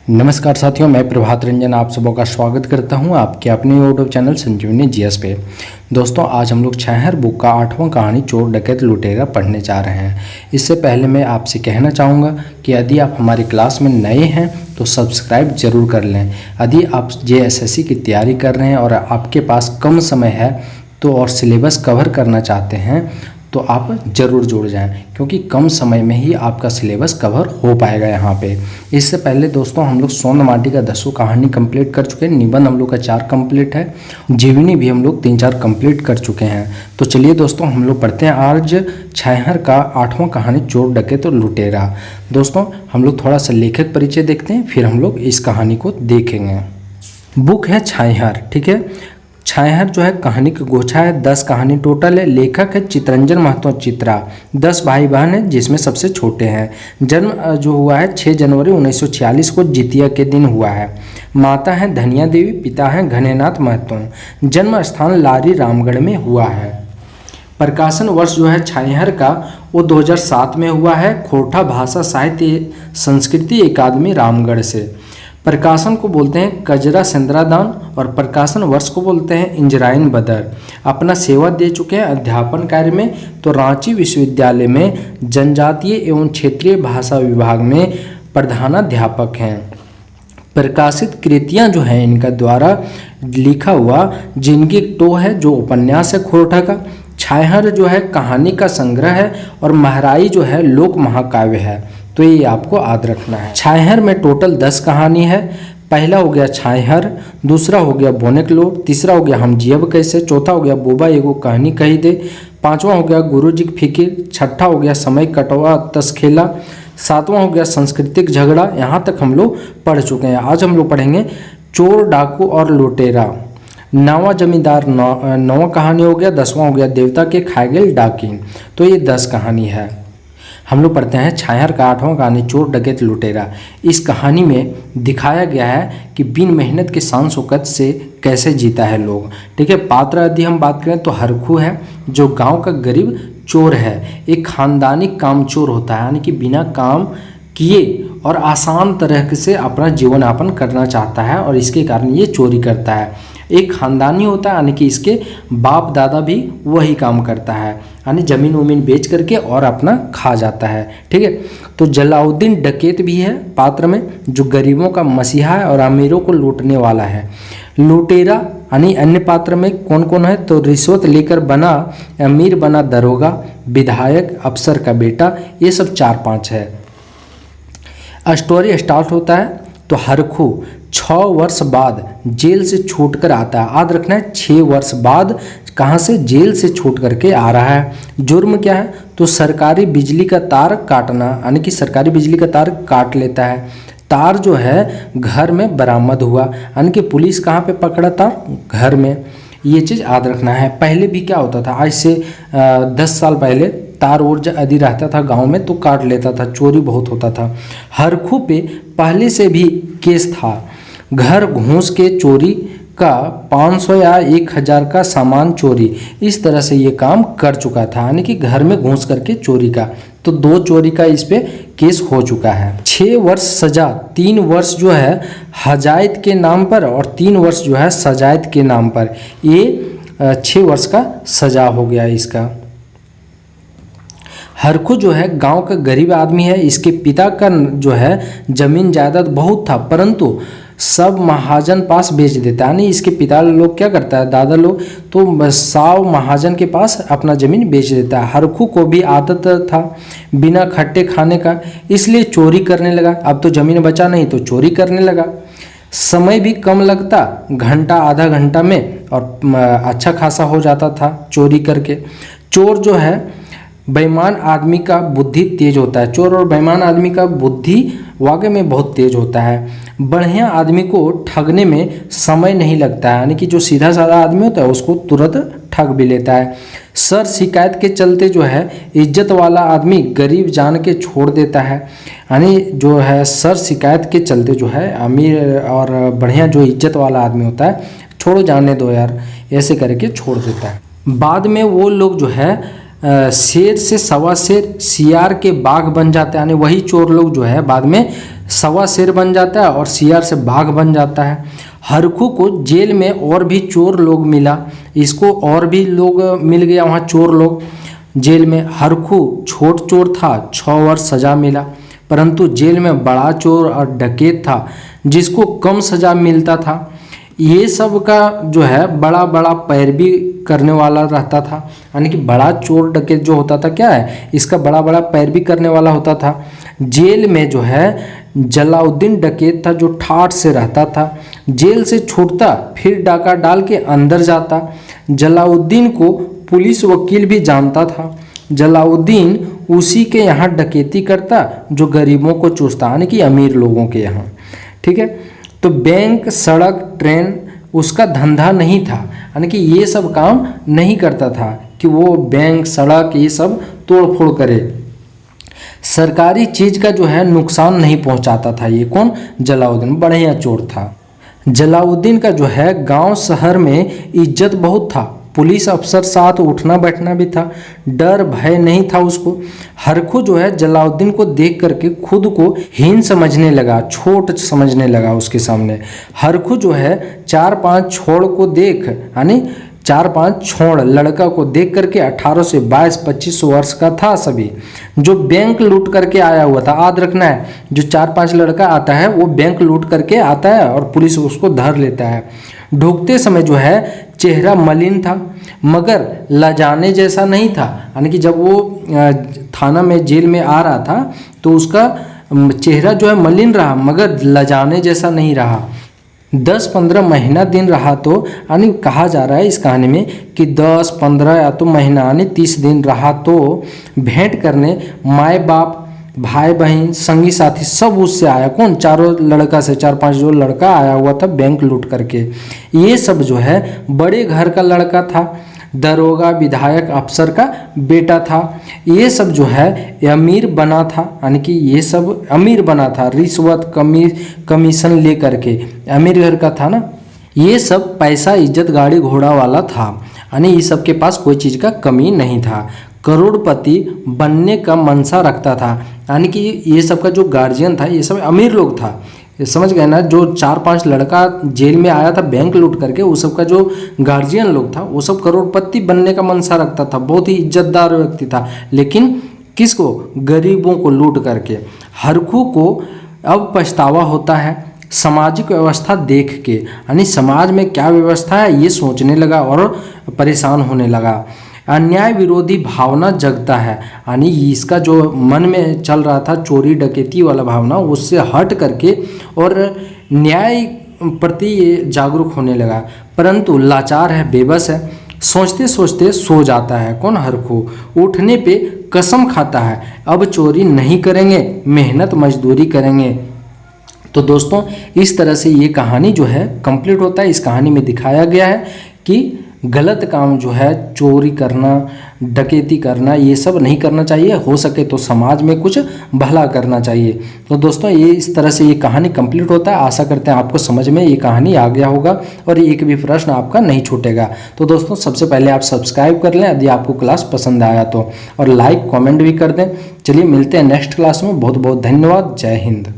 नमस्कार साथियों, मैं प्रभात रंजन आप सबों का स्वागत करता हूं आपके अपने यूट्यूब चैनल संजीवनी जीएस पे। दोस्तों, आज हम लोग छाहर बुक का 8वां कहानी चोर डकैत लुटेरा पढ़ने जा रहे हैं। इससे पहले मैं आपसे कहना चाहूँगा कि यदि आप हमारी क्लास में नए हैं तो सब्सक्राइब जरूर कर लें। यदि आप JSSC की तैयारी कर रहे हैं और आपके पास कम समय है तो और सिलेबस कवर करना चाहते हैं तो आप ज़रूर जुड़ जाएं, क्योंकि कम समय में ही आपका सिलेबस कवर हो पाएगा यहाँ पे। इससे पहले दोस्तों, हम लोग सोन माटी का 10वां कहानी कंप्लीट कर चुके हैं। निबंध हम लोग का 4 कंप्लीट है। जीवनी भी हम लोग 3-4 कंप्लीट कर चुके हैं। तो चलिए दोस्तों, हम लोग पढ़ते हैं आज छाहर का 8वां कहानी चोर डकैत और लुटेरा। दोस्तों, हम लोग थोड़ा सा लेखक परिचय देखते हैं, फिर हम लोग इस कहानी को देखेंगे। बुक है छाहर, ठीक है। छाहर जो है कहानी की गोछा है। 10 कहानी टोटल है। लेखक है चितरंजन महतो चित्रा। 10 भाई बहन है, जिसमें सबसे छोटे हैं। जन्म जो हुआ है 6 जनवरी 1946 को जितिया के दिन हुआ है। माता है धनिया देवी, पिता है घनेनाथ महतो। जन्म स्थान लारी रामगढ़ में हुआ है। प्रकाशन वर्ष जो है छाहर का वो 2007 में हुआ है, खोरठा भाषा साहित्य संस्कृति अकादमी रामगढ़ से। प्रकाशन को बोलते हैं कजरा सेंद्रादान और प्रकाशन वर्ष को बोलते हैं इंजराइन बदर। अपना सेवा दे चुके हैं अध्यापन कार्य में, तो रांची विश्वविद्यालय में जनजातीय एवं क्षेत्रीय भाषा विभाग में प्रधानाध्यापक हैं। प्रकाशित कृतियां जो हैं इनका द्वारा लिखा हुआ, जिनकी टो है जो उपन्यास है खोरठा का। छाहर जो है कहानी का संग्रह है और महराई जो है लोक महाकाव्य है। तो ये आपको याद रखना है। छाहर में टोटल 10 कहानी है। पहला हो गया छाहर, दूसरा हो गया बोनेकलोर, तीसरा हो गया हम जियब कैसे, चौथा हो गया बोबा एगो कहानी कही दे, 5वां हो गया गुरुजी की फिकिर, 6ठा हो गया समय कटवा तस्खेला, 7वां हो गया सांस्कृतिक झगड़ा। यहाँ तक हम लोग पढ़ चुके हैं। आज हम लोग पढ़ेंगे चोर डाकू और लुटेरा। 9वां जमींदार 9वां कहानी हो गया। 10वां हो गया देवता के खाए गए डाकिन। तो ये 10 कहानी है। हम लोग पढ़ते हैं छाहर का 8वां कहानी चोर डकैत लुटेरा। इस कहानी में दिखाया गया है कि बिन मेहनत के शान शौकत से कैसे जीता है लोग, ठीक है। पात्र यदि हम बात करें तो हरखू है, जो गांव का गरीब चोर है। एक खानदानी कामचोर होता है, यानी कि बिना काम किए और आसान तरह से अपना जीवन यापन करना चाहता है और इसके कारण ये चोरी करता है। एक खानदानी होता है, यानी कि इसके बाप दादा भी वही काम करता है, यानी ज़मीन उमीन बेच करके और अपना खा जाता है, ठीक है। तो जलाउद्दीन डकैत भी है पात्र में, जो गरीबों का मसीहा है और अमीरों को लूटने वाला है। लुटेरा यानी अन्य पात्र में कौन कौन है, तो रिश्वत लेकर बना अमीर बना दरोगा, विधायक, अफसर का बेटा, ये सब 4-5 है। स्टोरी स्टार्ट होता है तो हरखू 6 वर्ष बाद जेल से छूट कर आता है। याद रखना है 6 वर्ष बाद कहाँ से, जेल से छूट करके आ रहा है। जुर्म क्या है, तो सरकारी बिजली का तार काटना, यानी कि सरकारी बिजली का तार काट लेता है। तार जो है घर में बरामद हुआ, यानी कि पुलिस कहाँ पे पकड़ा था, घर में। ये चीज़ याद रखना है। पहले भी क्या होता था, आज से 10 साल पहले तार और यदि रहता था गांव में तो काट लेता था, चोरी बहुत होता था। हरखू पे पहले से भी केस था। घर घूस के चोरी का 500 या 1000 का सामान चोरी, इस तरह से ये काम कर चुका था, यानी कि घर में घूस करके चोरी का। तो 2 चोरी का इस पे केस हो चुका है। 6 वर्ष सजा, 3 वर्ष जो है हजायत के नाम पर और 3 वर्ष जो है सजायत के नाम पर। ये 6 वर्ष का सजा हो गया इसका। हरखू जो है गांव का गरीब आदमी है। इसके पिता का जो है जमीन जायदाद बहुत था, परंतु सब महाजन पास बेच देता है। यानी इसके पिता लोग क्या करता है, दादा लोग, तो 100 महाजन के पास अपना ज़मीन बेच देता है। हरखू को भी आदत था बिना खट्टे खाने का, इसलिए चोरी करने लगा। अब तो ज़मीन बचा नहीं तो चोरी करने लगा। समय भी कम लगता, घंटा आधा घंटा में, और अच्छा खासा हो जाता था चोरी करके। चोर जो है बेईमान आदमी का बुद्धि तेज होता है। चोर और बेईमान आदमी का बुद्धि वाकई में बहुत तेज होता है। बढ़िया आदमी को ठगने में समय नहीं लगता है, यानी कि जो सीधा साधा आदमी होता है उसको तुरंत ठग भी लेता है। सर शिकायत के चलते जो है इज्जत वाला आदमी गरीब जान के छोड़ देता है, यानी जो है सर शिकायत के चलते जो है अमीर और बढ़िया जो इज्जत वाला आदमी होता है, छोड़ो जाने दो यार, ऐसे करके छोड़ देता है। बाद में वो लोग जो है शेर से सवा शेर, सियार के बाघ बन जाते हैं, यानी वही चोर लोग जो है बाद में सवा शेर बन जाता है और सियार से बाघ बन जाता है। हरखू को जेल में और भी चोर लोग मिला, इसको और भी लोग मिल गया वहाँ चोर लोग जेल में। हरखू छोट चोर था, 6 वर्ष सजा मिला, परंतु जेल में बड़ा चोर और डकैत था जिसको कम सजा मिलता था। ये सब का जो है बड़ा बड़ा पैरवी करने वाला रहता था, यानी कि बड़ा चोर डकैत जो होता था क्या है, इसका बड़ा बड़ा पैरवी करने वाला होता था। जेल में जो है जलाउद्दीन डकैत था जो ठाठ से रहता था। जेल से छूटता फिर डाका डाल के अंदर जाता। जलाउद्दीन को पुलिस वकील भी जानता था। जलाउद्दीन उसी के यहाँ डकैती करता जो गरीबों को चूसता, यानी कि अमीर लोगों के यहाँ। ठीक है, तो बैंक, सड़क, ट्रेन उसका धंधा नहीं था, यानी कि ये सब काम नहीं करता था कि वो बैंक, सड़क ये सब तोड़ फोड़ करे। सरकारी चीज का जो है नुकसान नहीं पहुंचाता था। ये कौन? जलाउद्दीन, बढ़िया चोर था। जलाउद्दीन का जो है गांव शहर में इज्जत बहुत था। पुलिस अफसर साथ उठना बैठना भी था, डर भय नहीं था उसको। हरखू जो है जलाउद्दीन को देख करके खुद को हीन समझने लगा, छोट समझने लगा उसके सामने। हरखू जो है 4-5 छोड़ को देख, यानी 4-5 छोड़ लड़का को देख करके 18 से 22-25 वर्ष का था सभी, जो बैंक लूट करके आया हुआ था। याद रखना है, जो 4-5 लड़का आता है वो बैंक लूट करके आता है और पुलिस उसको धर लेता है। ढूंढते समय जो है चेहरा मलिन था मगर लजाने जैसा नहीं था, यानी कि जब वो थाना में जेल में आ रहा था तो उसका चेहरा जो है मलिन रहा मगर लजाने जैसा नहीं रहा। 10-15 महीना दिन रहा तो, यानी कहा जा रहा है इस कहानी में कि 10-15 या तो महीना यानी 30 दिन रहा तो भेंट करने माए बाप, भाई बहन, संगी साथी सब उससे आया। कौन? चारों लड़का से 4-5 जो लड़का आया हुआ था बैंक लूट करके। ये सब जो है बड़े घर का लड़का था, दरोगा, विधायक, अफसर का बेटा था। ये सब जो है अमीर बना था, यानी कि ये सब अमीर बना था, रिश्वत कमीशन ले करके अमीर घर का था ना। ये सब पैसा, इज्जत, गाड़ी घोड़ा वाला था, यानी ये सब के पास कोई चीज़ का कमी नहीं था। करोड़पति बनने का मनसा रखता था, यानी कि ये सब का जो गार्जियन था ये सब अमीर लोग था। ये समझ गए ना, जो 4-5 लड़का जेल में आया था बैंक लूट करके, वो सब का जो गार्जियन लोग था वो सब करोड़पति बनने का मनसा रखता था, बहुत ही इज्जतदार व्यक्ति था। लेकिन किसको? गरीबों को लूट करके। हरखू को अब पछतावा होता है सामाजिक व्यवस्था देख के, यानी समाज में क्या व्यवस्था है ये सोचने लगा और परेशान होने लगा। अन्याय विरोधी भावना जगता है, यानी इसका जो मन में चल रहा था चोरी डकैती वाला भावना, उससे हट करके और न्याय प्रति ये जागरूक होने लगा। परंतु लाचार है, बेबस है, सोचते सोचते सो जाता है। कौन? हरखू। उठने पे कसम खाता है, अब चोरी नहीं करेंगे, मेहनत मजदूरी करेंगे। तो दोस्तों इस तरह से ये कहानी जो है कंप्लीट होता है। इस कहानी में दिखाया गया है कि गलत काम जो है चोरी करना, डकैती करना ये सब नहीं करना चाहिए, हो सके तो समाज में कुछ भला करना चाहिए। तो दोस्तों ये इस तरह से ये कहानी कंप्लीट होता है। आशा करते हैं आपको समझ में ये कहानी आ गया होगा और एक भी प्रश्न आपका नहीं छूटेगा। तो दोस्तों सबसे पहले आप सब्सक्राइब कर लें यदि आपको क्लास पसंद आया तो, और लाइक कमेंट भी कर दें। चलिए मिलते हैं नेक्स्ट क्लास में। बहुत बहुत धन्यवाद। जय हिंद।